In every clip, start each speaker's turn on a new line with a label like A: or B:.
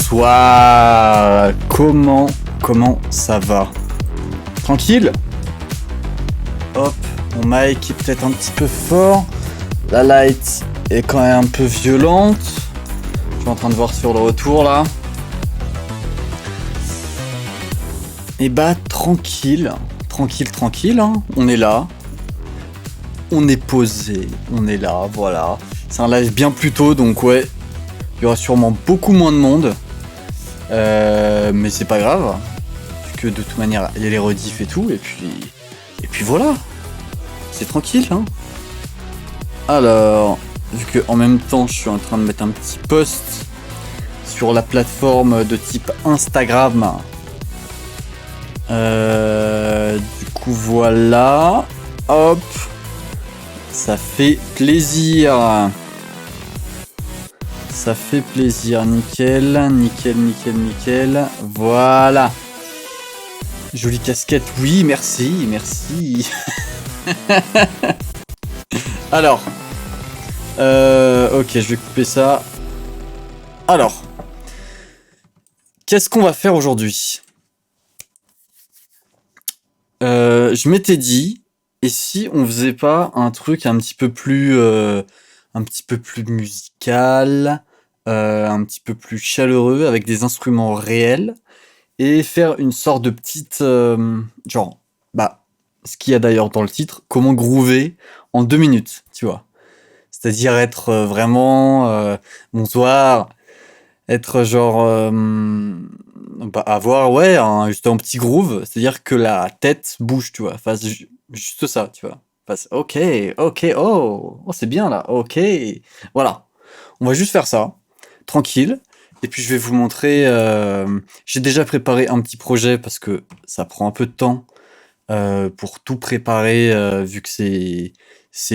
A: bonsoir. Comment ça va? Tranquille? Hop, mon mic est peut-être un petit peu fort. La light est quand même un peu violente. Je suis en train de voir sur le retour là. Et bah tranquille, hein. On est là. On est posé, on est là, voilà. C'est un live bien plus tôt, donc ouais, il y aura sûrement beaucoup moins de monde. Mais c'est pas grave, puisque de toute manière, il y a les rediffs et tout, et puis voilà. C'est tranquille, hein. Alors, vu que en même temps, je suis en train de mettre un petit post sur la plateforme de type Instagram. Du coup, voilà. Hop. Ça fait plaisir. Ça fait plaisir. Nickel. Voilà. Jolie casquette. Oui, merci. Alors. Ok, je vais couper ça. Alors. Qu'est-ce qu'on va faire aujourd'hui? Je m'étais dit... Et si on faisait pas un truc un petit peu plus musical, un petit peu plus chaleureux, avec des instruments réels, et faire une sorte de petite, genre, bah, ce qu'il y a d'ailleurs dans le titre, comment groover en 2 minutes, tu vois. C'est-à-dire être vraiment bonsoir, être genre, bah, avoir juste un petit groove, c'est-à-dire que la tête bouge, tu vois, fasse juste ça, tu vois. Fasse ok, oh c'est bien là, ok, voilà. On va juste faire ça, tranquille, et puis je vais vous montrer. J'ai déjà préparé un petit projet parce que ça prend un peu de temps pour tout préparer, vu que c'est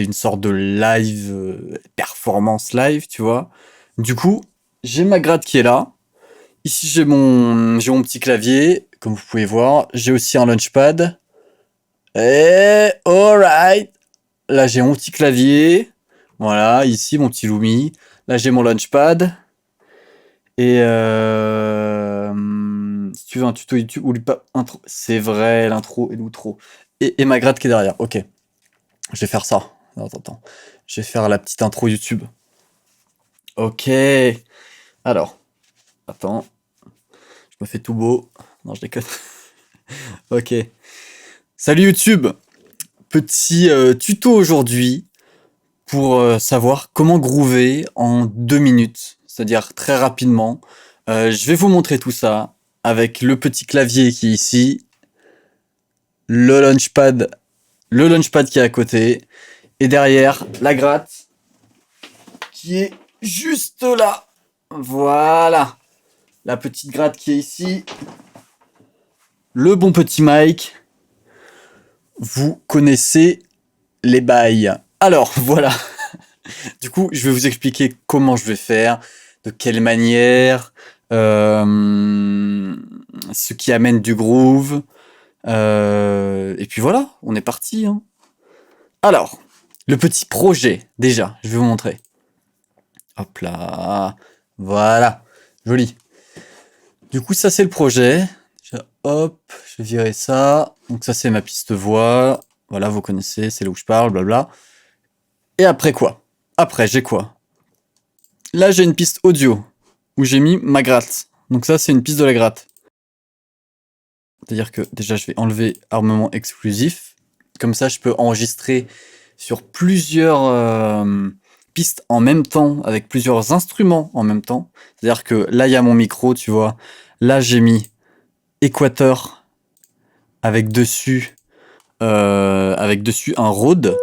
A: une sorte de live, performance live, tu vois. Du coup, j'ai ma gratte qui est là. Ici, j'ai mon petit clavier, comme vous pouvez voir. J'ai aussi un launchpad. Et alright. Là, j'ai mon petit clavier. Voilà, ici, mon petit Lumi. Là, j'ai mon launchpad. Et si tu veux un tuto YouTube, oublie pas intro. C'est vrai, l'intro et l'outro. Et ma gratte qui est derrière. Ok. Je vais faire ça. Attends. Je vais faire la petite intro YouTube. Ok. Alors. Attends. Je me fais tout beau. Non, je déconne. Ok. Salut YouTube. Petit tuto aujourd'hui pour savoir comment groover en 2 minutes. C'est-à-dire très rapidement. Je vais vous montrer tout ça avec le petit clavier qui est ici. Le launchpad qui est à côté. Et derrière, la gratte qui est juste là. Voilà. La petite gratte qui est ici. Le bon petit mic. Vous connaissez les bails. Alors, voilà. Du coup, je vais vous expliquer comment je vais faire, de quelle manière, ce qui amène du groove. Et puis voilà, on est parti, hein. Alors, le petit projet, déjà, je vais vous montrer. Hop là. Voilà. Joli. Du coup, ça, c'est le projet. Hop, je vais virer ça. Donc ça, c'est ma piste voix. Voilà, vous connaissez, c'est là où je parle, blabla. Et après quoi? Après, j'ai quoi? Là, j'ai une piste audio où j'ai mis ma gratte. Donc ça, c'est une piste de la gratte. C'est-à-dire que déjà, je vais enlever armement exclusif. Comme ça, je peux enregistrer sur plusieurs pistes en même temps, avec plusieurs instruments en même temps. C'est-à-dire que là, il y a mon micro, tu vois. Là, j'ai mis Équateur avec dessus un Rode.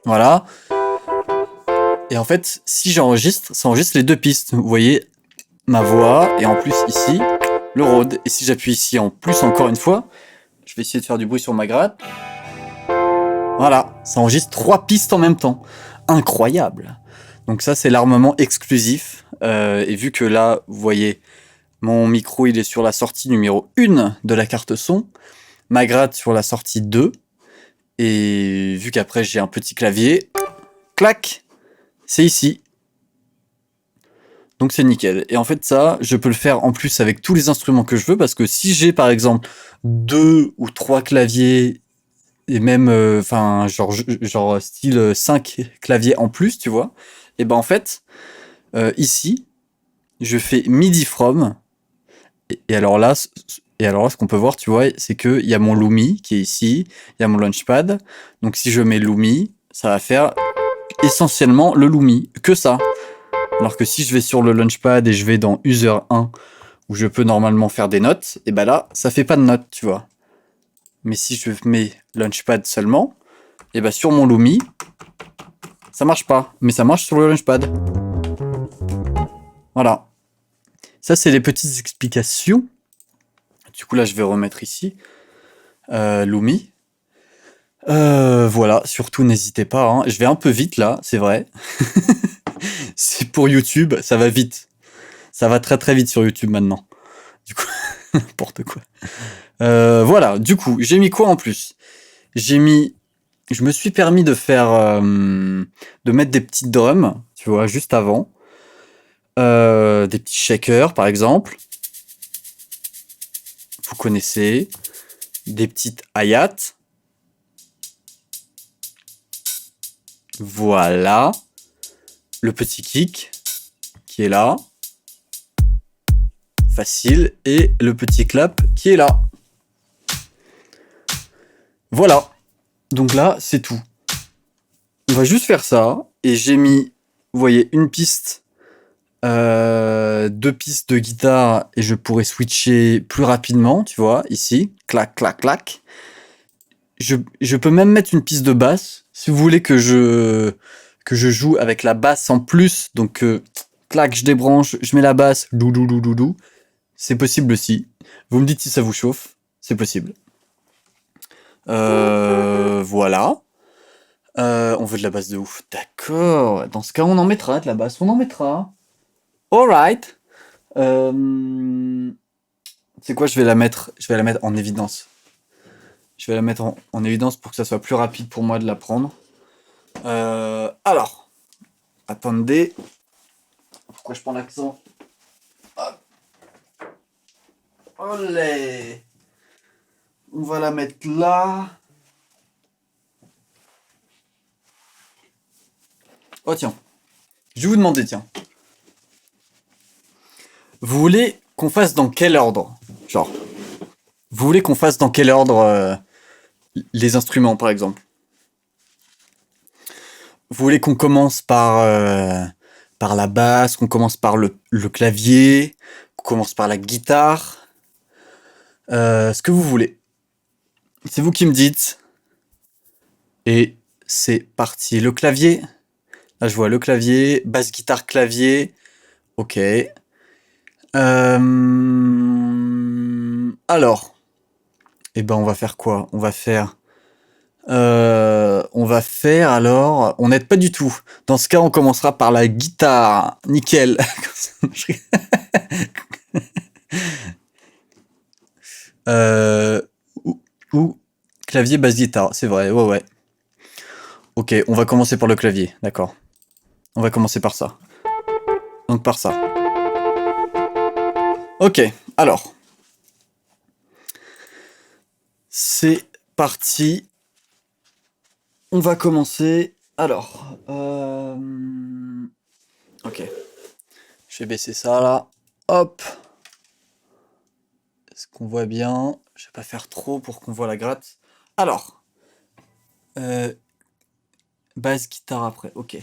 A: Voilà. Et en fait, si j'enregistre, ça enregistre les 2 pistes. Vous voyez ma voix et en plus ici, le Rode. Et si j'appuie ici en plus encore une fois, je vais essayer de faire du bruit sur ma gratte. Voilà, ça enregistre 3 pistes en même temps. Incroyable. Donc ça, c'est l'armement exclusif. Et vu que là, vous voyez, mon micro, il est sur la sortie numéro 1 de la carte son. ma gratte sur la sortie 2. Et vu qu'après j'ai un petit clavier, clac, c'est ici. Donc c'est nickel. Et en fait ça, je peux le faire en plus avec tous les instruments que je veux, parce que si j'ai par exemple 2 ou 3 claviers, et même, enfin, genre style 5 claviers en plus, tu vois, et ben en fait, ici, je fais MIDI from, et alors là, ce qu'on peut voir, tu vois, c'est qu'il y a mon Lumi qui est ici, il y a mon Launchpad. Donc si je mets Lumi, ça va faire essentiellement le Lumi, que ça. Alors que si je vais sur le Launchpad et je vais dans User 1, où je peux normalement faire des notes, et ben là, ça fait pas de notes, tu vois. Mais si je mets Launchpad seulement, et ben sur mon Lumi, ça marche pas. Mais ça marche sur le Launchpad. Voilà. Ça, c'est les petites explications. Du coup, là, je vais remettre ici Lumi. Voilà, surtout n'hésitez pas, hein. Je vais un peu vite là, c'est vrai. C'est pour YouTube, ça va vite. Ça va très très vite sur YouTube maintenant. Du coup, n'importe quoi. Voilà, du coup, j'ai mis quoi en plus? J'ai mis... Je me suis permis de faire... de mettre des petites drums, tu vois, juste avant. Des petits shakers, par exemple. Vous connaissez. Des petites hi-hats. Voilà. Le petit kick qui est là. Facile. Et le petit clap qui est là. Voilà. Donc là, c'est tout. On va juste faire ça. Et j'ai mis, vous voyez, une piste, 2 pistes de guitare, et je pourrais switcher plus rapidement, tu vois, ici. Clac, clac, clac. Je peux même mettre une piste de basse. Si vous voulez que je joue avec la basse en plus, donc clac, je débranche, je mets la basse, doudou, doudou, doudou. C'est possible aussi. Vous me dites si ça vous chauffe. C'est possible. Voilà. On veut de la basse de ouf. D'accord. Dans ce cas, on en mettra de la basse. On en mettra. Alright. C'est quoi, je vais la mettre en évidence. Je vais la mettre en évidence pour que ça soit plus rapide pour moi de la prendre. Alors. Attendez. Pourquoi je prends l'accent? Hop. Olé. On va la mettre là. Oh tiens. Je vais vous demander, tiens. Vous voulez qu'on fasse dans quel ordre? Genre, vous voulez qu'on fasse dans quel ordre les instruments, par exemple? Vous voulez qu'on commence par la basse, qu'on commence par le clavier, qu'on commence par la guitare? Ce que vous voulez. C'est vous qui me dites. Et c'est parti. Le clavier. Là, je vois le clavier, basse, guitare, clavier. Ok. Alors. Eh ben, on va faire quoi? On va faire alors... On n'aide pas du tout. Dans ce cas, on commencera par la guitare. Nickel. euh, ou clavier, basse, guitare. C'est vrai, ouais, ouais. Ok, on va commencer par le clavier, d'accord. On va commencer par ça. Donc par ça. Ok, alors. C'est parti. On va commencer. Alors. Ok. Je vais baisser ça là. Hop. Est-ce qu'on voit bien? Je vais pas faire trop pour qu'on voit la gratte. Alors. Basse, guitare après. Ok.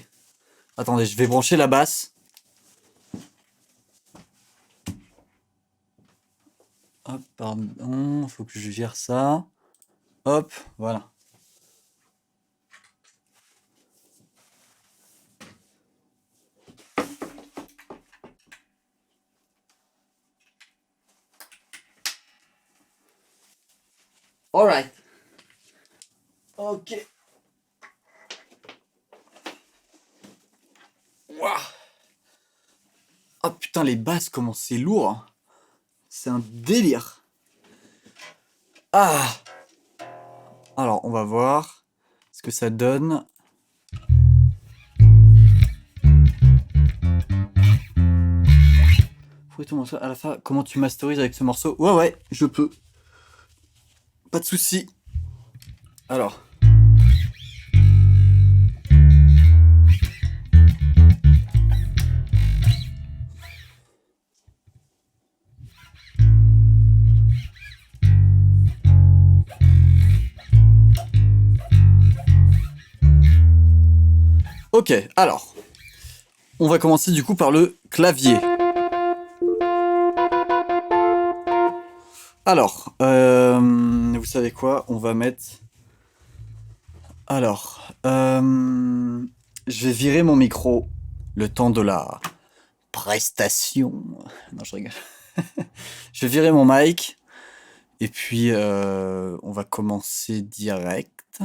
A: Attendez, je vais brancher la basse. Hop, pardon. Faut que je gère ça. Hop, voilà. Alright. Ok. Ouah. Oh putain, les basses, comment c'est lourd. C'est un délire. Ah. Alors, on va voir ce que ça donne. Ton morceau à la fin, comment tu masterises avec ce morceau? Ouais, je peux. Pas de souci. Alors. Ok, alors. On va commencer du coup par le clavier. Alors, vous savez quoi? On va mettre... Alors, je vais virer mon micro le temps de la prestation. Non, je rigole. Je vais virer mon mic. Et puis, on va commencer direct.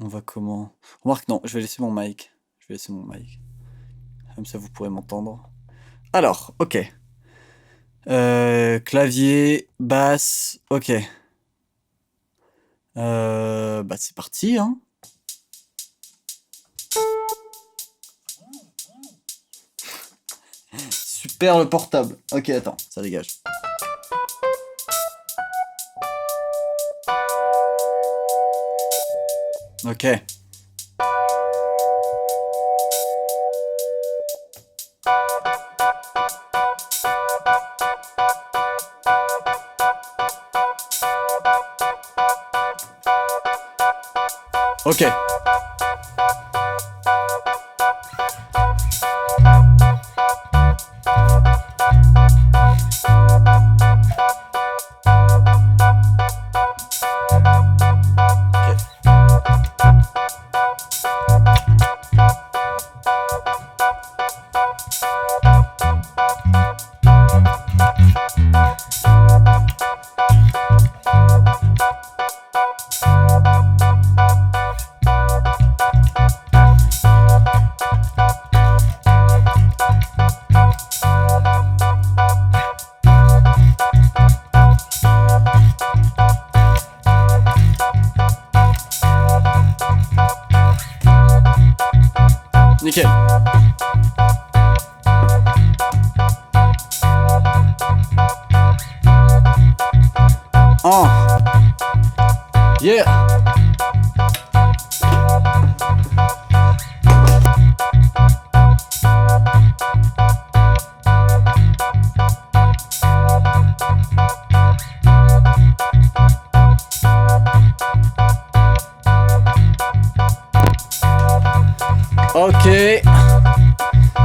A: Remarque, non, je vais laisser mon mic. Comme ça, vous pourrez m'entendre. Alors, ok. Clavier, basse, ok. Bah c'est parti, hein. Super le portable. Ok, attends, ça dégage. Ok. Ok. Nickel. Oh. Yeah. Ok.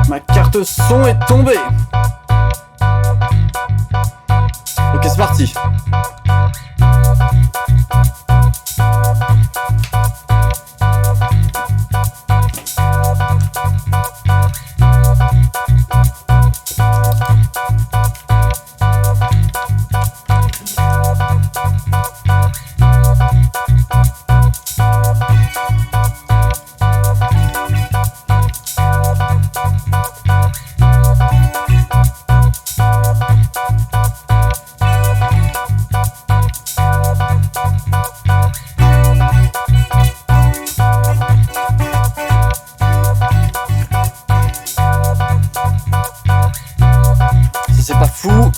A: Ma carte son est tombée. Ok, c'est parti. C'est pas fou.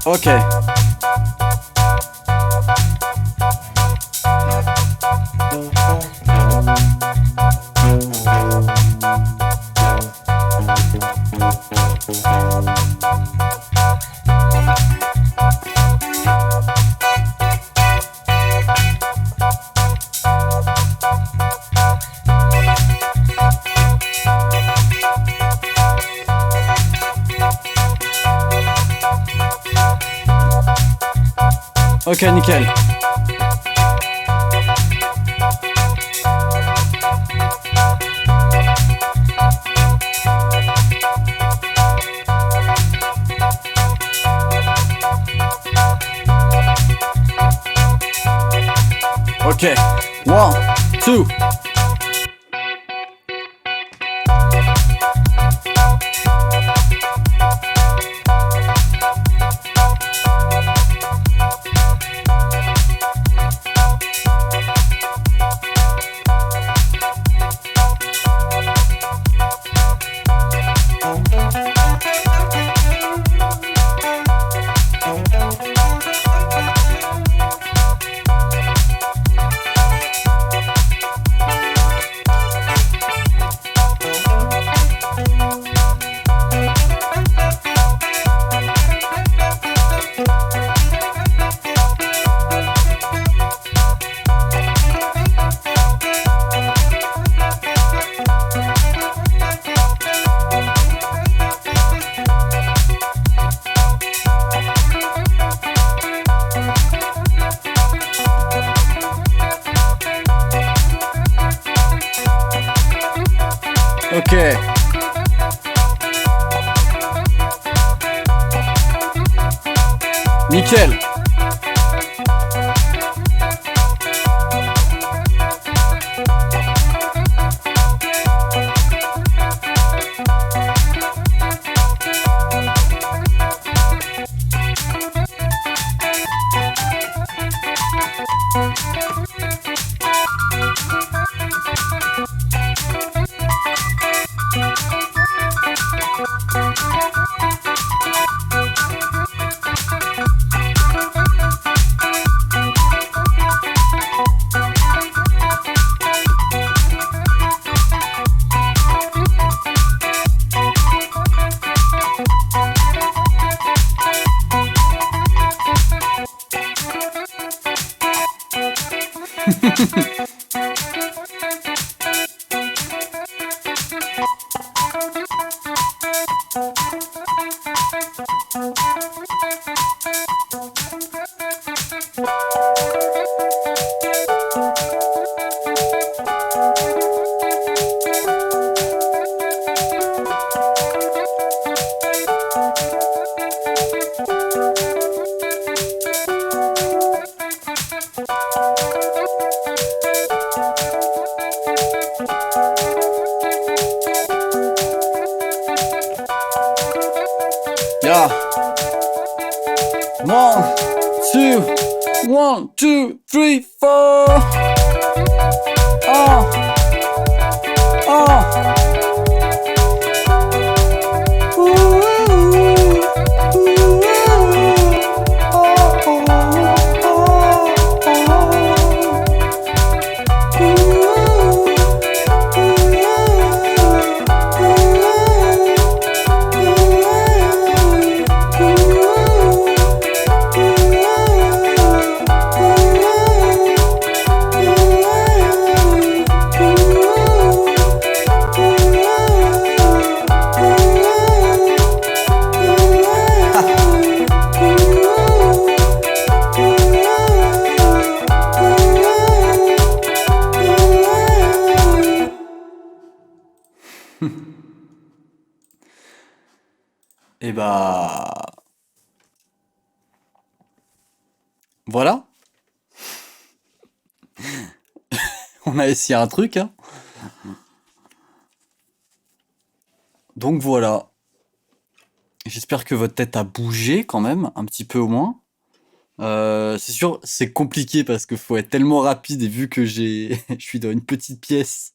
A: Ok. Ok, nickel. Ok, one, two. Ok. Nickel. Yeah. One, two, three, four. Oh. Oh. Et bah... Voilà. On a essayé un truc, hein. Donc voilà. J'espère que votre tête a bougé quand même, un petit peu au moins. C'est sûr, c'est compliqué parce qu'il faut être tellement rapide et vu que je suis dans une petite pièce,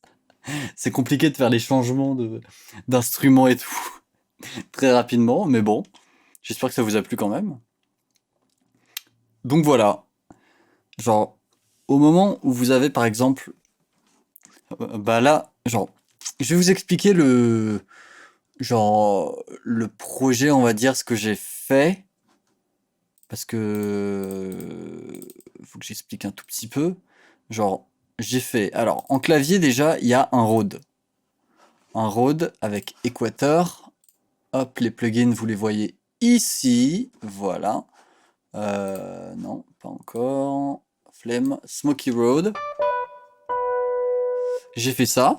A: c'est compliqué de faire les changements d'instruments et tout très rapidement, mais bon, j'espère que ça vous a plu quand même. Donc voilà, genre, au moment où vous avez par exemple, bah là, genre, je vais vous expliquer genre, le projet, on va dire, ce que j'ai fait, parce que faut que j'explique un tout petit peu. Genre, j'ai fait, alors, en clavier déjà, il y a un Rode. Un Rode avec Equator. Hop, les plugins, vous les voyez ici, voilà. Non, pas encore. Flemme, Smoky Road. J'ai fait ça.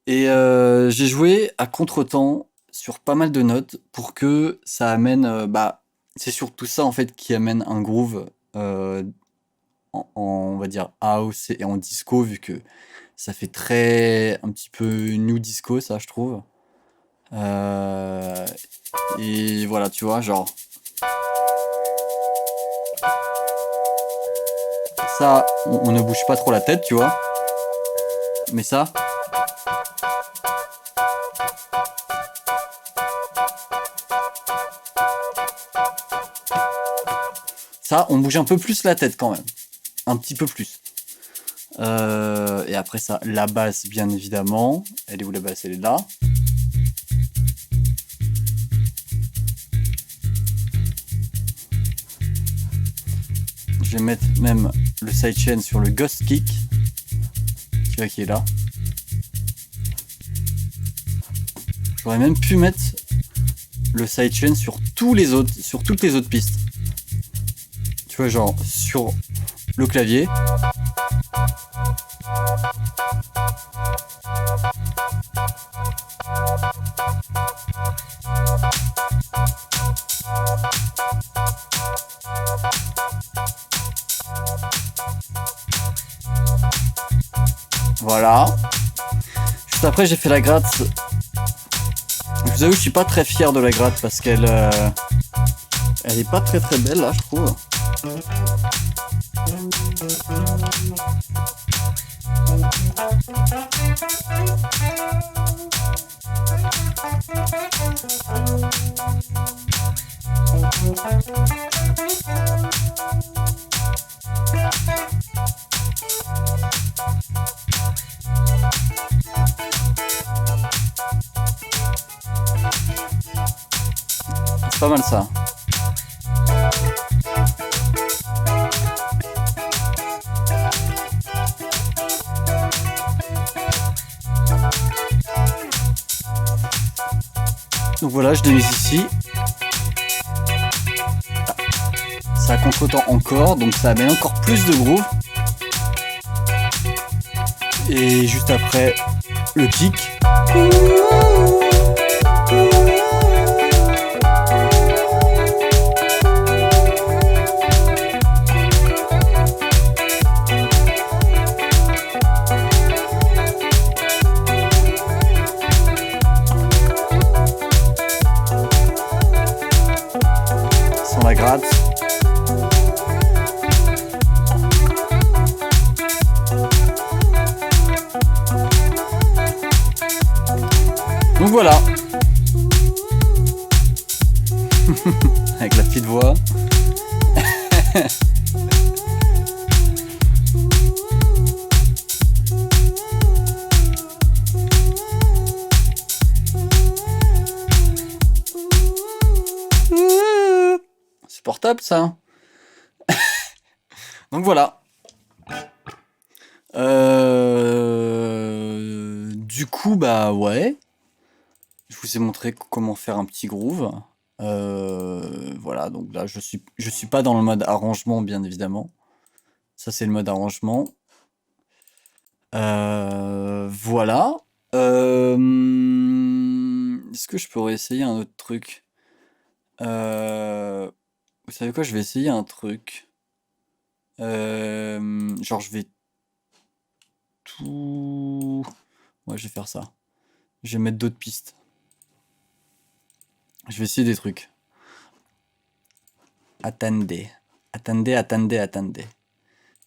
A: Et j'ai joué à contretemps sur pas mal de notes pour que ça amène... bah, c'est surtout ça en fait qui amène un groove on va dire house et en disco, vu que ça fait très un petit peu new disco, ça, je trouve. Et voilà, tu vois, genre ça, on ne bouge pas trop la tête, tu vois. Mais ça, on bouge un peu plus la tête quand même. Un petit peu plus. Et après ça, la basse, bien évidemment. Elle est où la basse? Elle est là. Je vais mettre même le sidechain sur le ghost kick. Tu vois qui est là. J'aurais même pu mettre le sidechain sur toutes les autres pistes. Tu vois, genre sur le clavier. Voilà. Juste après, j'ai fait la gratte. Je vous avoue, je suis pas très fier de la gratte parce qu'elle elle est pas très belle là, je trouve. C'est pas mal ça. Donc voilà, je l'ai mis ici. Ça a contre-temps encore, donc ça amène encore plus de groove. Et juste après, le kick. Sans la gratte. Donc voilà. Avec la petite voix. C'est portable ça. Donc voilà. Du coup, bah ouais. Je vous ai montré comment faire un petit groove. Voilà, donc là je suis pas dans le mode arrangement, bien évidemment. Ça c'est le mode arrangement. Voilà. Est-ce que je pourrais essayer un autre truc? Vous savez quoi? Je vais essayer un truc. Genre je vais tout... Ouais, je vais faire ça. Je vais mettre d'autres pistes. Je vais essayer des trucs. Attendez.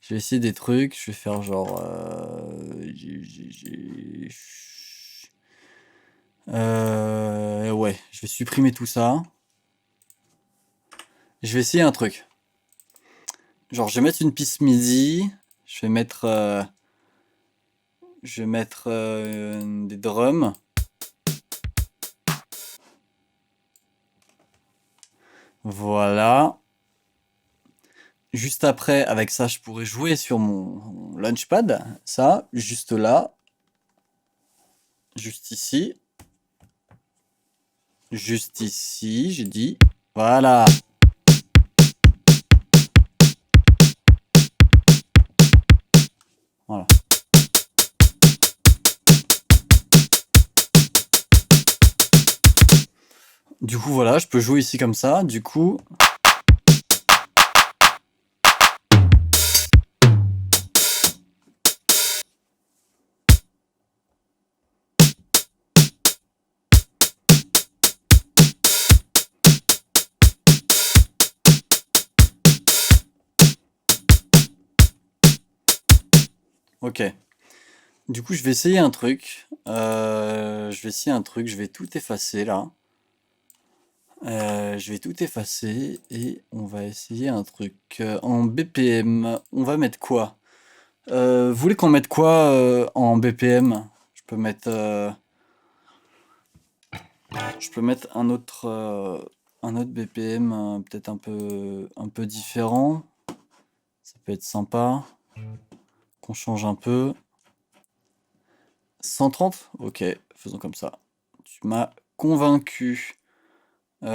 A: Je vais essayer des trucs. Je vais faire genre... ouais, je vais supprimer tout ça. Je vais essayer un truc. Genre, je vais mettre une piste MIDI. Je vais mettre... des drums. Voilà. Juste après, avec ça, je pourrais jouer sur mon Launchpad. Ça, juste là. Juste ici. Juste ici, j'ai dit. Voilà. Voilà. Du coup, voilà, je peux jouer ici comme ça. Du coup... Ok. Du coup, je vais essayer un truc. Je vais tout effacer là. Je vais tout effacer et on va essayer un truc. En BPM, on va mettre quoi? Vous voulez qu'on mette quoi en BPM? Je peux mettre un autre BPM peut-être un peu différent. Ça peut être sympa. Qu'on change un peu. 130? Ok, faisons comme ça. Tu m'as convaincu. Voilà.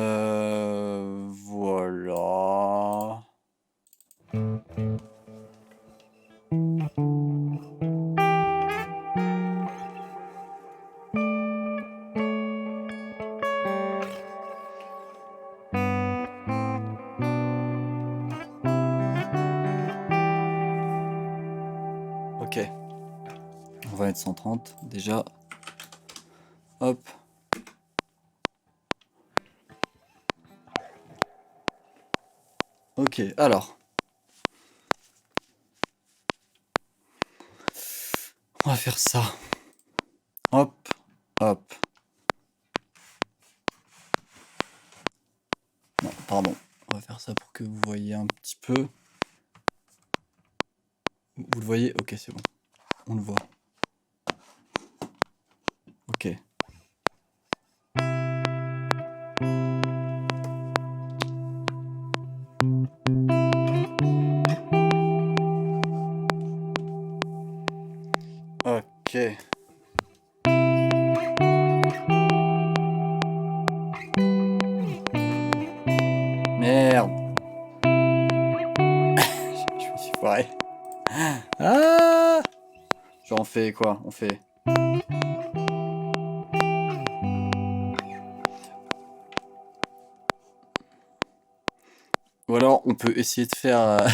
A: Ok. On va mettre 130 déjà. Hop. Ok, alors. On va faire ça. Hop, hop. Non, pardon. On va faire ça pour que vous voyez un petit peu. Vous le voyez? Ok, c'est bon. On le voit. Ok. Ok. Merde. Je me suis foiré. Ah! Genre on fait quoi? On fait... Ou alors on peut essayer de faire...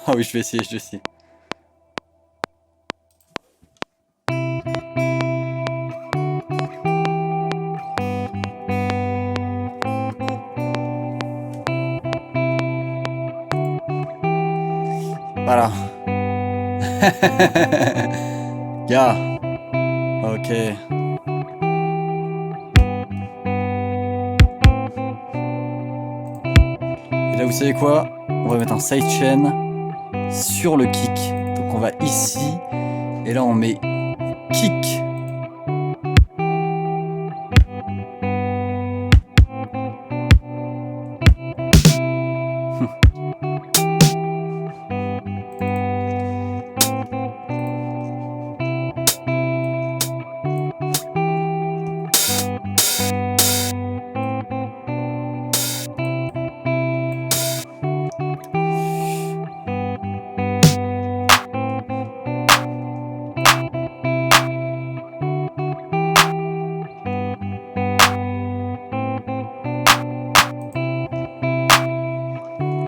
A: Ah oui, je vais essayer, je vais essayer. Voilà. Gars. Ok. Et là, vous savez quoi? On va mettre un sidechain sur le kick. Donc on va ici. Et là, on met kick.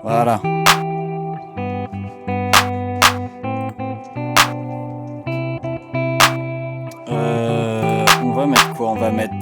A: Voilà. On va mettre quoi? On va mettre...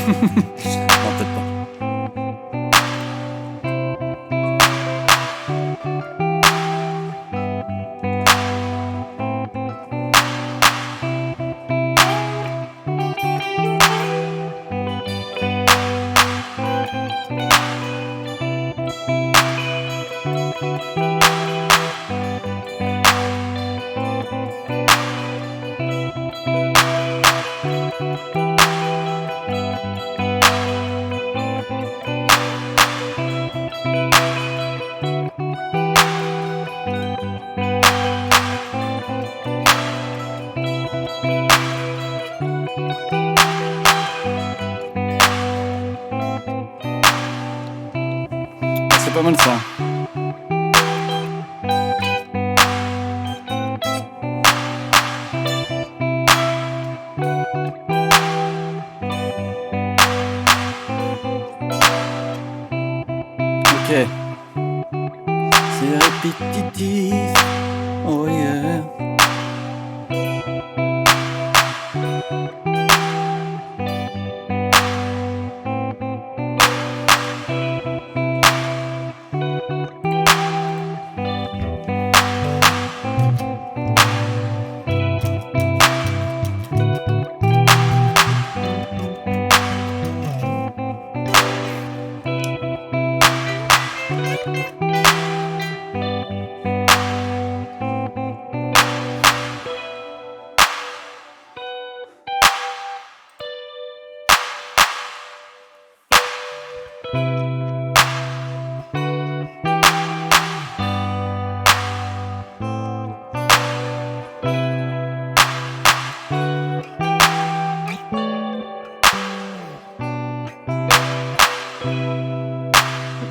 A: Non, peut-être pas. pas mal ça. Ok. C'est répétitif. Oh yeah.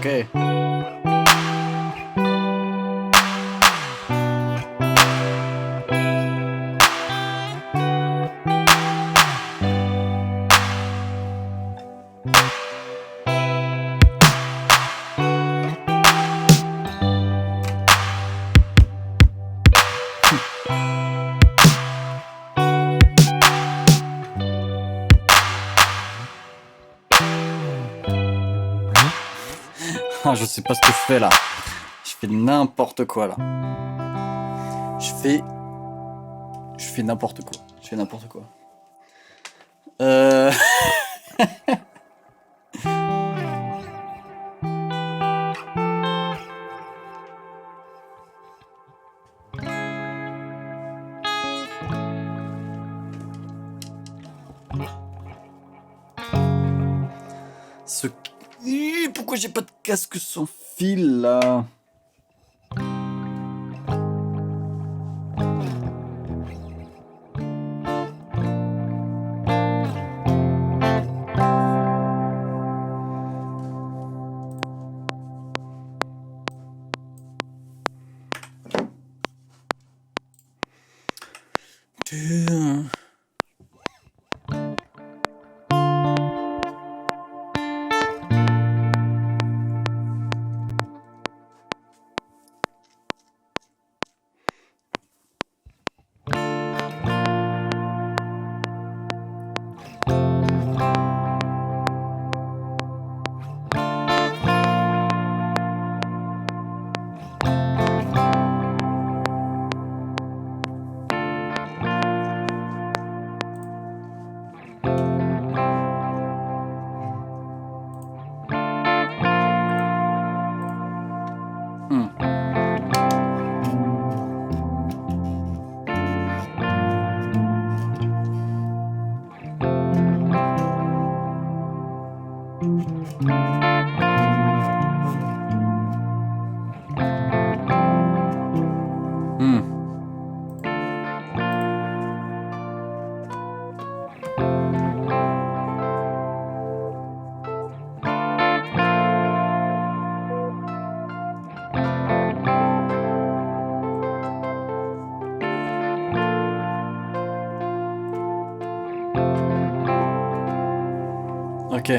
A: Ok. Ah, je sais pas ce que je fais là. Je fais n'importe quoi là. Je fais n'importe quoi. Je fais n'importe quoi. Euh... Ce... Pourquoi j'ai pas de casque sans fil là? Ok.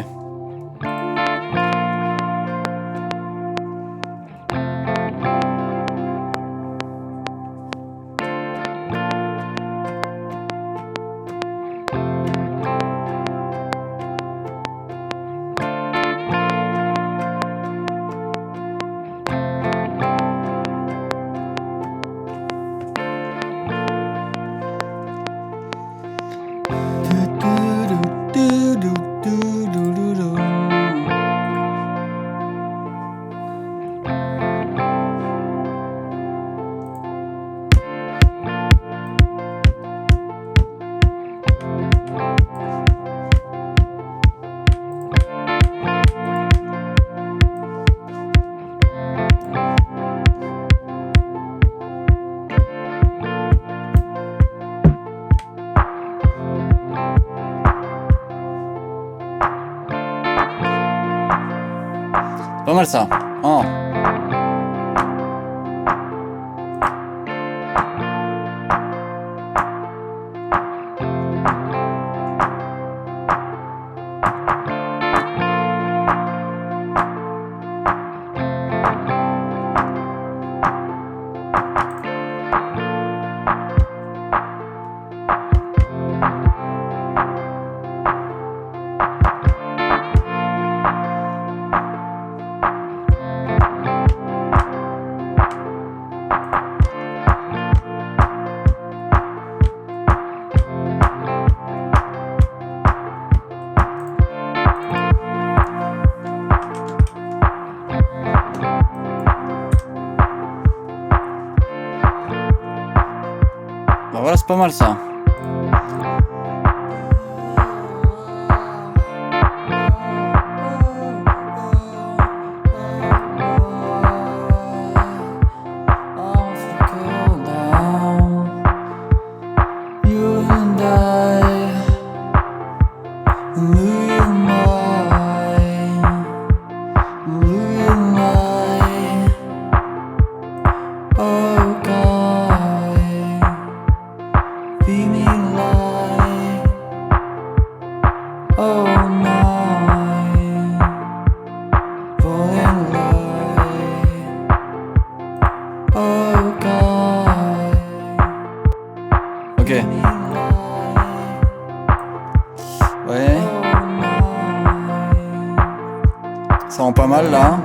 A: Pas mal ça. Oh. Bah voilà, c'est pas mal ça. Ok. Ouais. Ça rend pas mal là.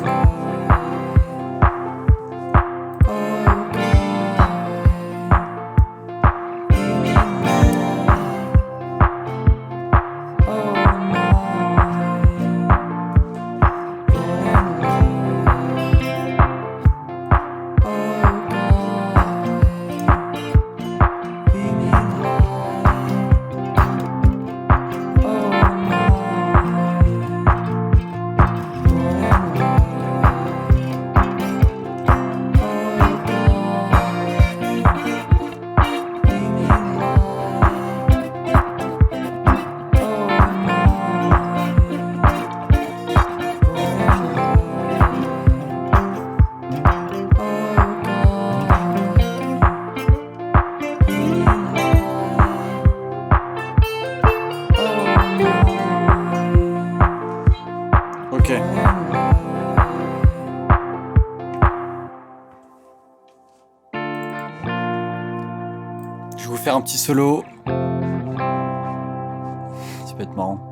A: Ok. Je vais vous faire un petit solo. Ça peut être marrant.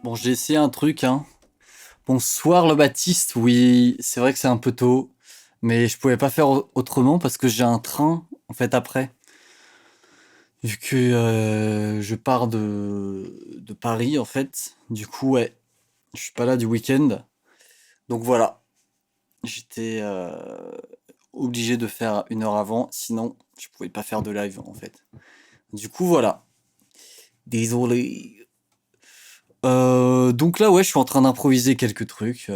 A: Bon, j'ai essayé un truc, hein. Bonsoir le Baptiste, oui, c'est vrai que c'est un peu tôt, mais je pouvais pas faire autrement parce que j'ai un train, en fait, après. Vu que je pars de Paris, en fait. Du coup, ouais, je suis pas là du week-end. Donc voilà, j'étais obligé de faire une heure avant, sinon je pouvais pas faire de live, en fait. Du coup, voilà. Désolé. Donc là, ouais, je suis en train d'improviser quelques trucs.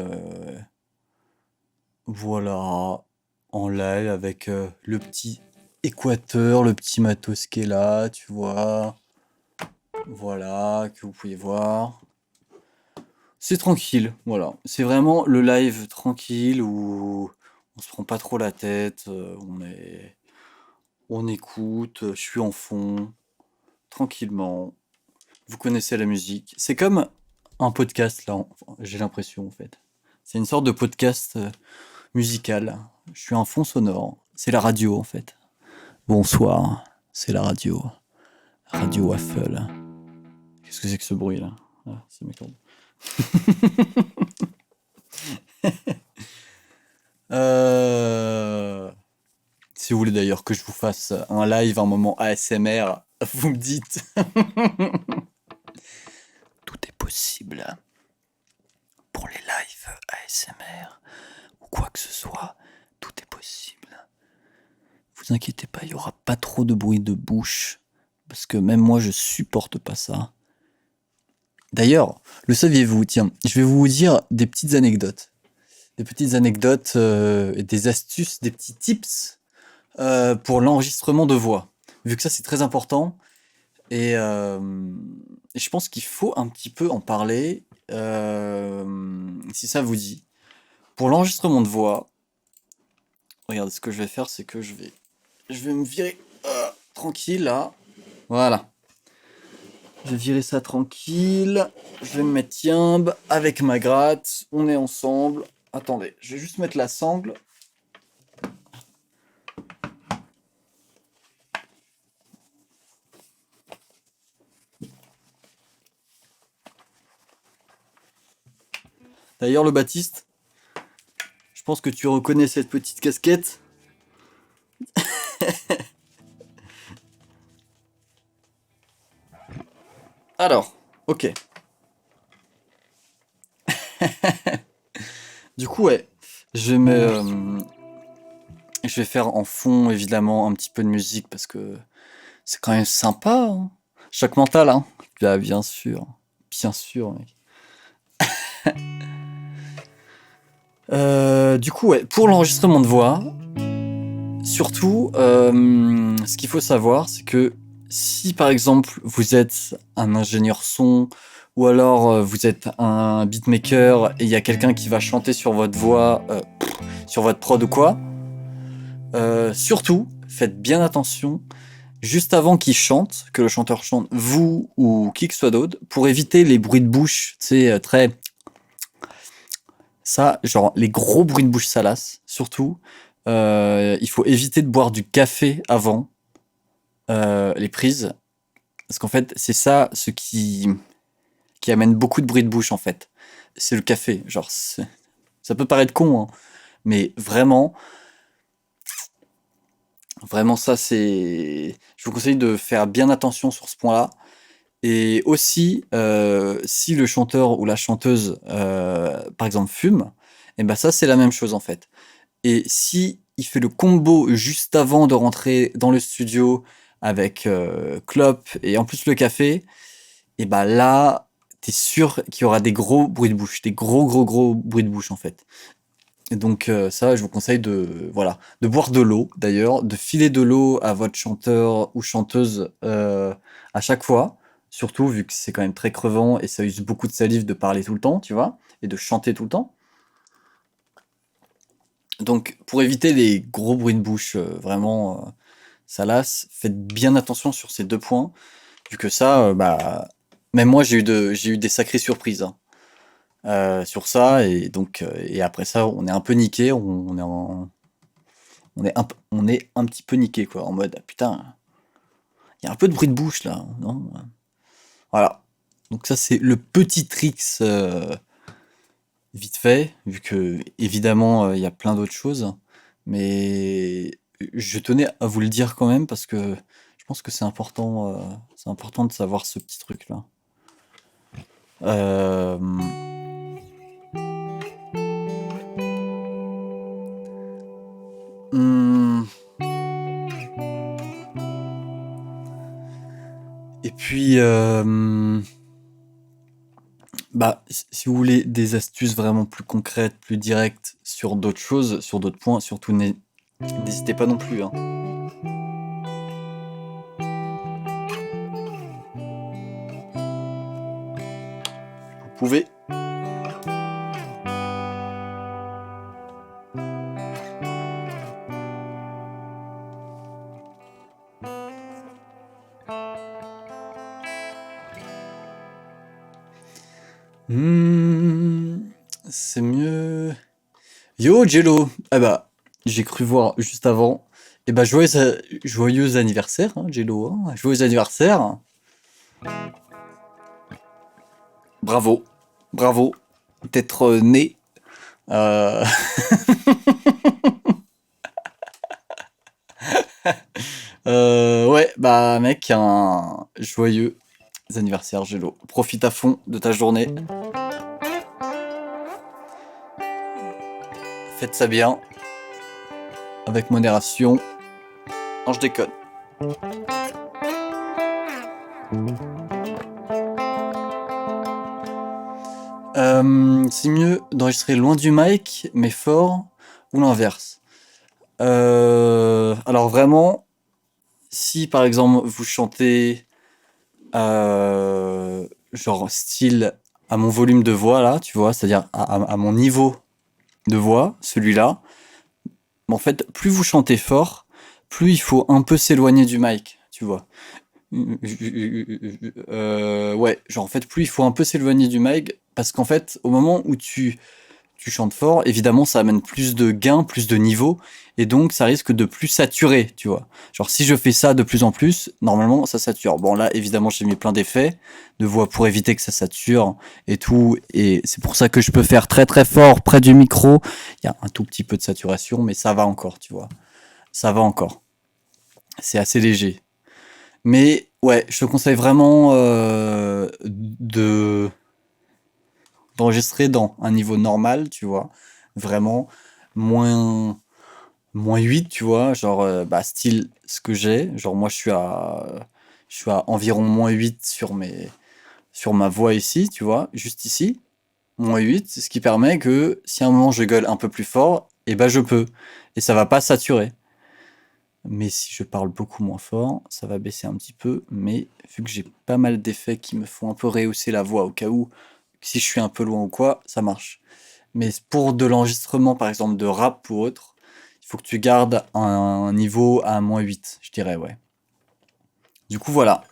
A: Voilà, en live avec le petit Équateur, le petit matos qui est là, tu vois. Voilà, que vous pouvez voir. C'est tranquille, voilà. C'est vraiment le live tranquille où on se prend pas trop la tête, on écoute, je suis en fond, tranquillement. Vous connaissez la musique. C'est comme un podcast là, j'ai l'impression en fait. C'est une sorte de podcast musical. Je suis un fond sonore. C'est la radio en fait. Bonsoir, c'est la radio. Radio Waffle. Qu'est-ce que c'est que ce bruit là? Ah, c'est mes cordes. Euh, Si vous voulez d'ailleurs que je vous fasse un live, un moment ASMR, vous me dites. Tout est possible pour les lives ASMR ou quoi que ce soit. Tout est possible. Vous inquiétez pas, il y aura pas trop de bruit de bouche parce que même moi je supporte pas ça. D'ailleurs, le saviez-vous? Tiens, je vais vous dire des petites anecdotes. Des petites anecdotes, et des astuces, des petits tips pour l'enregistrement de voix. Vu que ça c'est très important et, et je pense qu'il faut un petit peu en parler si ça vous dit. Pour l'enregistrement de voix, regardez ce que je vais faire, c'est que je vais me virer tranquille là. Voilà. Je vais virer ça tranquille. Je vais me mettre tiembe avec ma gratte. On est ensemble. Attendez, je vais juste mettre la sangle. D'ailleurs, le Baptiste, je pense que tu reconnais cette petite casquette. Alors, ok. Du coup, ouais, je vais faire en fond évidemment un petit peu de musique parce que c'est quand même sympa, hein. Choc mental, hein. Bien sûr, mec. Du coup, ouais, pour l'enregistrement de voix, surtout, ce qu'il faut savoir, c'est que si par exemple vous êtes un ingénieur son ou alors vous êtes un beatmaker et il y a quelqu'un qui va chanter sur votre voix, sur votre prod ou quoi, surtout faites bien attention juste avant qu'il chante, que le chanteur chante, vous ou qui que ce soit d'autre, pour éviter les bruits de bouche, tu sais, très... Ça, genre les gros bruits de bouche salaces, surtout. Il faut éviter de boire du café avant les prises, parce qu'en fait, c'est ça ce qui amène beaucoup de bruit de bouche, en fait. C'est le café. Genre, ça peut paraître con, hein, mais vraiment, vraiment ça, c'est... Je vous conseille de faire bien attention sur ce point-là. Et aussi, si le chanteur ou la chanteuse, par exemple, fume, et ben ça, c'est la même chose, en fait. Et si il fait le combo juste avant de rentrer dans le studio avec clope et en plus le café, et bah là, t'es sûr qu'il y aura des gros bruits de bouche, des gros bruits de bouche en fait. Et donc ça, je vous conseille de voilà, de boire de l'eau d'ailleurs, de filer de l'eau à votre chanteur ou chanteuse à chaque fois. Surtout vu que c'est quand même très crevant et ça use beaucoup de salive de parler tout le temps, tu vois, et de chanter tout le temps. Donc, pour éviter les gros bruits de bouche, vraiment, ça lasse, faites bien attention sur ces deux points, vu que ça, bah, même moi, j'ai eu des sacrées surprises hein, sur ça, et donc, et après ça, on est un peu niqué, on est un petit peu niqué, quoi, en mode, ah, putain, il y a un peu de bruit de bouche là, non? Voilà. Donc ça, c'est le petit tricks vite fait, vu que évidemment il y a plein d'autres choses, mais je tenais à vous le dire quand même parce que je pense que c'est important de savoir ce petit truc-là. Euh, hum, et puis, bah, si vous voulez des astuces vraiment plus concrètes, plus directes sur d'autres choses, sur d'autres points, surtout n'hésitez pas non plus, hein. Vous pouvez. Hmm, c'est mieux. Yo, Jello! Ah bah, j'ai cru voir juste avant. Et bah, joyeux anniversaire, hein, Jello, hein. Joyeux anniversaire. Bravo. Bravo d'être né. Euh, ouais, bah, mec, un joyeux anniversaire, Jello. Profite à fond de ta journée. Faites ça bien, avec modération. Non, je déconne. C'est mieux d'enregistrer loin du mic, mais fort, ou l'inverse. Alors vraiment, si par exemple vous chantez genre style à mon volume de voix là, tu vois, c'est-à-dire à mon niveau de voix, celui-là, en fait, plus vous chantez fort, plus il faut un peu s'éloigner du mic, tu vois. Ouais, genre en fait, plus il faut un peu s'éloigner du mic, parce qu'en fait, au moment où tu chantes fort, évidemment, ça amène plus de gains, plus de niveau, et donc ça risque de plus saturer, tu vois. Genre, si je fais ça de plus en plus, normalement, ça sature. Bon, là, évidemment, j'ai mis plein d'effets de voix pour éviter que ça sature et tout, et c'est pour ça que je peux faire très très fort près du micro. Il y a un tout petit peu de saturation, mais ça va encore, tu vois. Ça va encore. C'est assez léger. Mais ouais, je te conseille vraiment d'enregistrer dans un niveau normal, tu vois. Vraiment, moins, moins 8 tu vois. Genre, bah, style ce que j'ai. Genre, moi, je suis à environ moins 8 sur ma voix ici, tu vois. Juste ici. Moins 8 ce qui permet que si à un moment je gueule un peu plus fort, et ben je peux. Et ça va pas saturer. Mais si je parle beaucoup moins fort, ça va baisser un petit peu. Mais vu que j'ai pas mal d'effets qui me font un peu rehausser la voix au cas où, si je suis un peu loin ou quoi, ça marche. Mais pour de l'enregistrement, par exemple de rap ou autre, il faut que tu gardes un niveau à moins 8 je dirais, ouais. Du coup, voilà.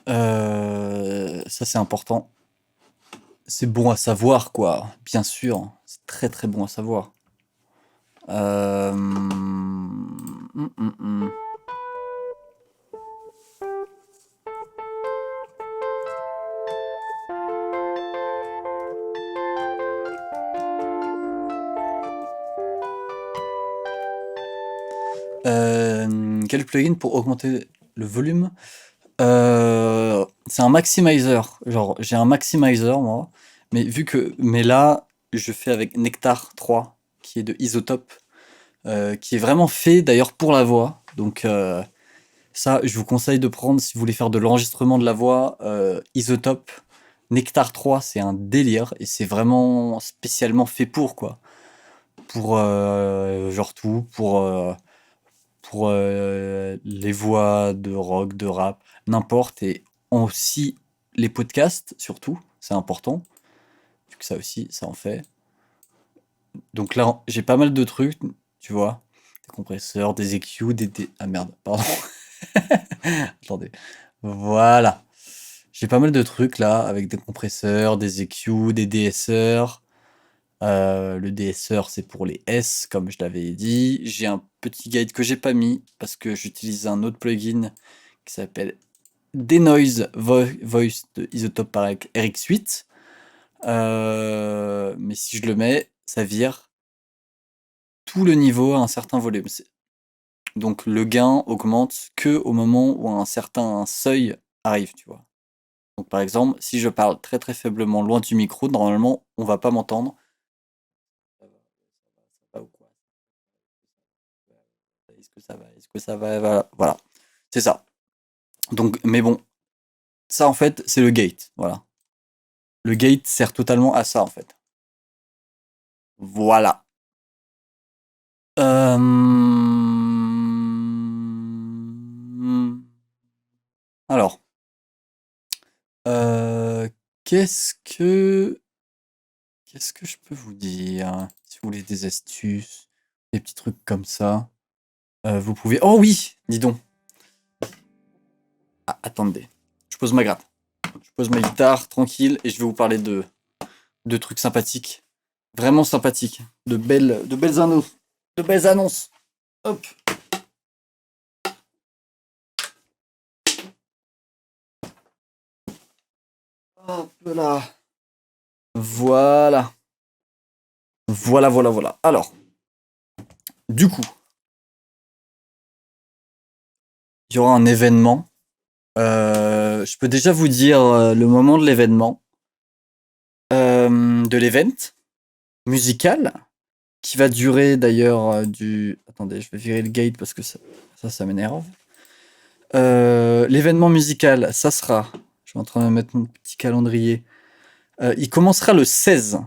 A: Ça, c'est important. C'est bon à savoir, quoi. Bien sûr. C'est très très bon à savoir. Hum, hum, hum. Quel plugin pour augmenter le volume? C'est un maximizer. Genre, j'ai un maximizer, moi. Mais là, je fais avec Nectar 3, qui est de Isotope, qui est vraiment fait d'ailleurs pour la voix. Donc, ça, je vous conseille de prendre si vous voulez faire de l'enregistrement de la voix. Isotope, Nectar 3, c'est un délire et c'est vraiment spécialement fait pour quoi. Pour genre tout, pour les voix de rock, de rap, n'importe. Et aussi les podcasts, surtout, c'est important. Vu que ça aussi, ça en fait. Donc là, j'ai pas mal de trucs, tu vois. Des compresseurs, des EQ, Ah merde, pardon. Attendez. Voilà. J'ai pas mal de trucs là, avec des compresseurs, des EQ, des DSR. Le DSR, c'est pour les S, comme je l'avais dit. J'ai un petit guide que j'ai pas mis, parce que j'utilise un autre plugin qui s'appelle Denoise Voice de Isotope par RX8. Mais si je le mets, ça vire tout le niveau à un certain volume. Donc le gain augmente que au moment où un certain seuil arrive, tu vois. Donc par exemple, si je parle très très faiblement loin du micro, normalement, on va pas m'entendre. Ça va ou quoi? Est-ce que ça va? Est-ce que ça va? Voilà. C'est ça. Donc, mais bon, ça en fait, c'est le gate. Voilà. Le gate sert totalement à ça en fait. Voilà. Euh... Alors, euh, qu'est-ce que qu'est-ce que je peux vous dire? Si vous voulez des astuces, des petits trucs comme ça, vous pouvez. Oh oui, dis donc. Ah, attendez, je pose ma gratte. Je pose ma guitare tranquille et je vais vous parler de trucs sympathiques, vraiment sympathiques, de belles annonces, de belles annonces. Hop. Hop là. Voilà. Voilà, voilà, voilà. Alors, du coup, il y aura un événement. Je peux déjà vous dire le moment de l'événement. De l'event musical, qui va durer d'ailleurs du... Attendez, je vais virer le gate parce que ça m'énerve. L'événement musical, ça sera... Je suis en train de mettre mon petit calendrier. Il commencera le 16.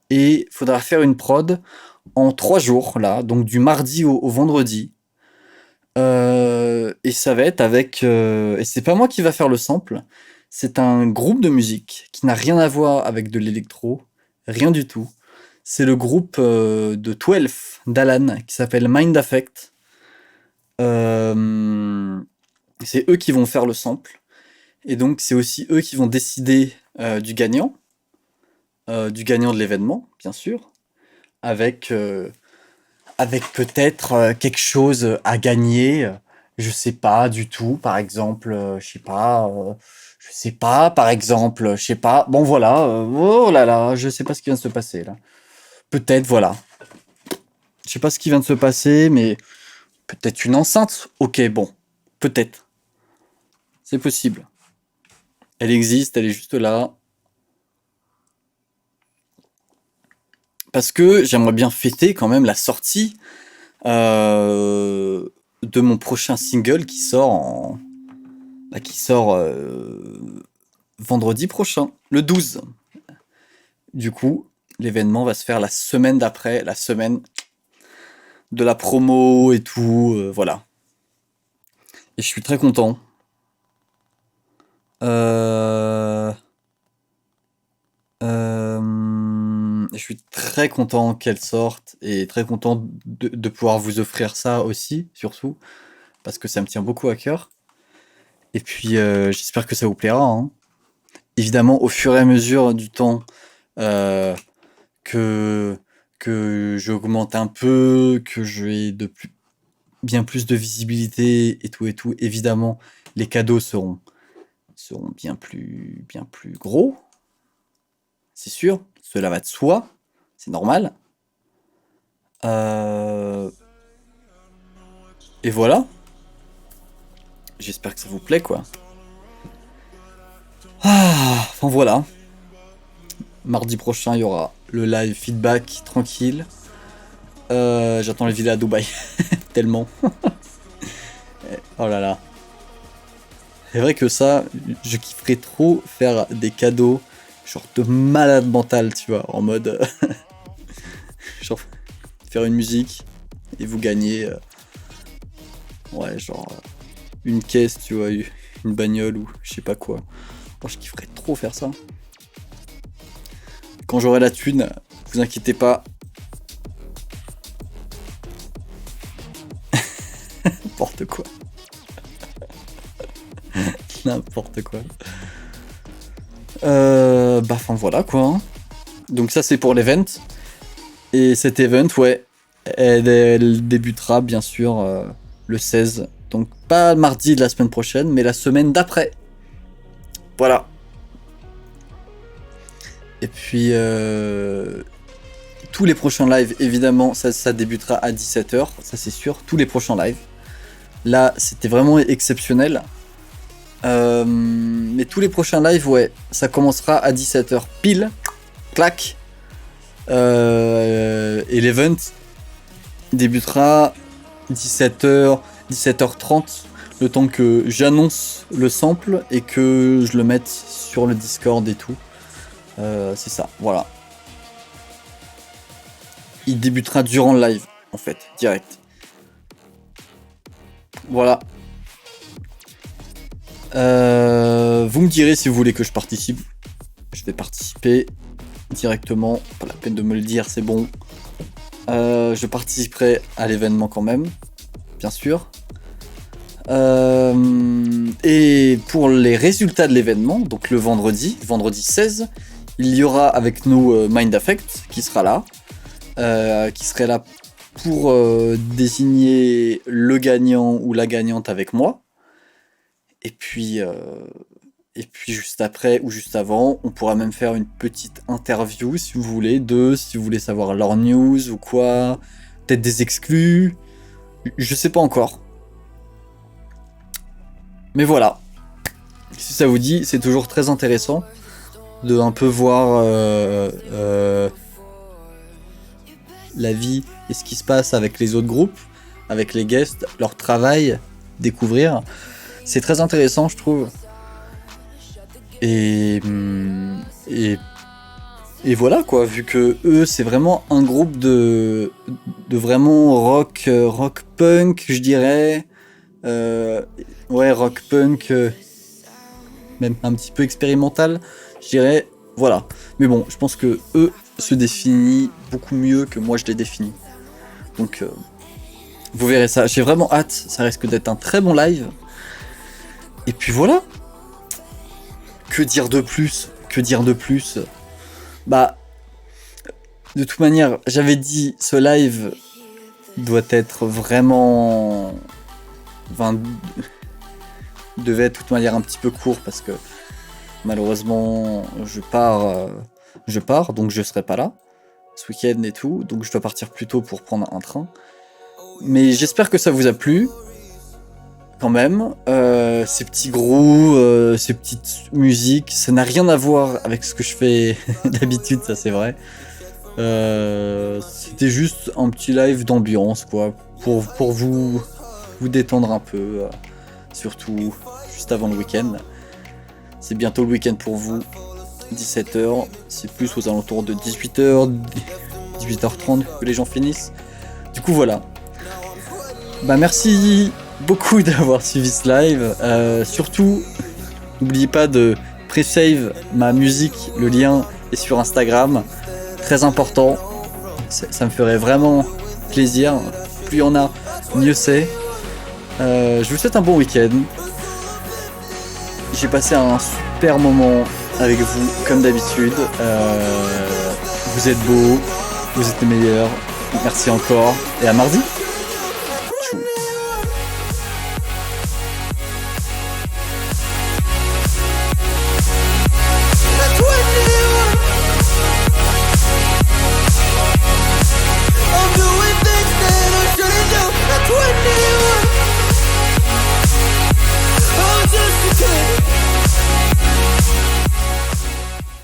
A: Et il faudra faire une prod en 3 jours, là, donc du mardi au vendredi. Et ça va être avec... et c'est pas moi qui va faire le sample, c'est un groupe de musique qui n'a rien à voir avec de l'électro, rien du tout. C'est le groupe de 12 d'Alan qui s'appelle Mind Affect. C'est eux qui vont faire le sample. Et donc c'est aussi eux qui vont décider du gagnant de l'événement, bien sûr, avec peut-être quelque chose à gagner. Je sais pas du tout, par exemple, je sais pas, par exemple, je sais pas. Bon voilà, oh là là, je sais pas ce qui vient de se passer là. Peut-être, voilà. Je sais pas ce qui vient de se passer, mais peut-être une enceinte. Ok, bon, peut-être. C'est possible. Elle existe, elle est juste là. Parce que j'aimerais bien fêter quand même la sortie de mon prochain single qui sort vendredi prochain, le 12. Du coup, l'événement va se faire la semaine d'après, la semaine de la promo et tout, voilà. Et je suis très content. Euh... Je suis très content qu'elle sorte et très content de pouvoir vous offrir ça aussi, surtout, parce que ça me tient beaucoup à cœur. Et puis, j'espère que ça vous plaira, hein. Évidemment, au fur et à mesure du temps, euh, que, que j'augmente un peu, que j'ai bien plus de visibilité et tout, évidemment, les cadeaux seront bien plus gros, c'est sûr, cela va de soi, c'est normal. Euh, et voilà, j'espère que ça vous plaît, quoi. Enfin voilà, mardi prochain, il y aura le live feedback tranquille. J'attends les villas à Dubaï, tellement. Oh là là. C'est vrai que ça, je kifferais trop faire des cadeaux, genre de malade mental, tu vois, en mode, genre, faire une musique et vous gagnez Ouais, genre une caisse, tu vois, une bagnole ou je sais pas quoi. Moi, je kifferais trop faire ça. Quand j'aurai la thune, vous inquiétez pas. N'importe quoi. N'importe quoi. Enfin voilà quoi. Hein. Donc ça c'est pour l'event. Et cet event, ouais, elle débutera bien sûr le 16. Donc pas mardi de la semaine prochaine, mais la semaine d'après. Voilà. Et puis tous les prochains lives, évidemment, ça débutera à 17h, ça c'est sûr. Tous les prochains lives. Là, c'était vraiment exceptionnel. Mais tous les prochains lives, ouais, ça commencera à 17h pile. Clac. Et l'event débutera 17h, 17h30, le temps que j'annonce le sample et que je le mette sur le Discord et tout. C'est ça, voilà. Il débutera durant le live, en fait, direct. Voilà. Vous me direz si vous voulez que je participe. Je vais participer directement. Pas la peine de me le dire, c'est bon. Je participerai à l'événement quand même, bien sûr. Et pour les résultats de l'événement, donc le vendredi 16, il y aura avec nous Mind Affect qui sera là. Qui serait là pour désigner le gagnant ou la gagnante avec moi. Et puis juste après ou juste avant, on pourra même faire une petite interview si vous voulez, si vous voulez savoir leur news ou quoi, peut-être des exclus, je sais pas encore. Mais voilà, si ça vous dit, c'est toujours très intéressant de un peu voir la vie et ce qui se passe avec les autres groupes, avec les guests, leur travail, découvrir. C'est très intéressant, je trouve. Et voilà quoi, vu que eux c'est vraiment un groupe de vraiment rock punk, je dirais. Ouais, rock punk, même un petit peu expérimental, je dirais. Voilà. Mais bon, je pense que eux se définissent beaucoup mieux que moi je les définis. Donc vous verrez ça. J'ai vraiment hâte. Ça risque d'être un très bon live. Et puis voilà. Que dire de plus? Que dire de plus? Bah, de toute manière, j'avais dit, ce live doit être vraiment... Enfin, devait être de toute manière un petit peu court parce que malheureusement, je pars, donc je serai pas là ce week-end et tout, donc je dois partir plus tôt pour prendre un train. Mais j'espère que ça vous a plu. Quand même, ces petits grooves, ces petites musiques, ça n'a rien à voir avec ce que je fais d'habitude, ça c'est vrai. C'était juste un petit live d'ambiance, quoi, pour vous détendre un peu, surtout juste avant le week-end. C'est bientôt le week-end pour vous, 17h, c'est plus aux alentours de 18h, 18h30 que les gens finissent. Du coup voilà. Bah merci beaucoup d'avoir suivi ce live. Surtout, n'oubliez pas de pré-save ma musique, le lien est sur Instagram. Très important, ça me ferait vraiment plaisir. Plus il y en a, mieux c'est. Je vous souhaite un bon week-end. J'ai passé un super moment avec vous, comme d'habitude. Vous êtes beaux, vous êtes les meilleurs. Merci encore et à mardi.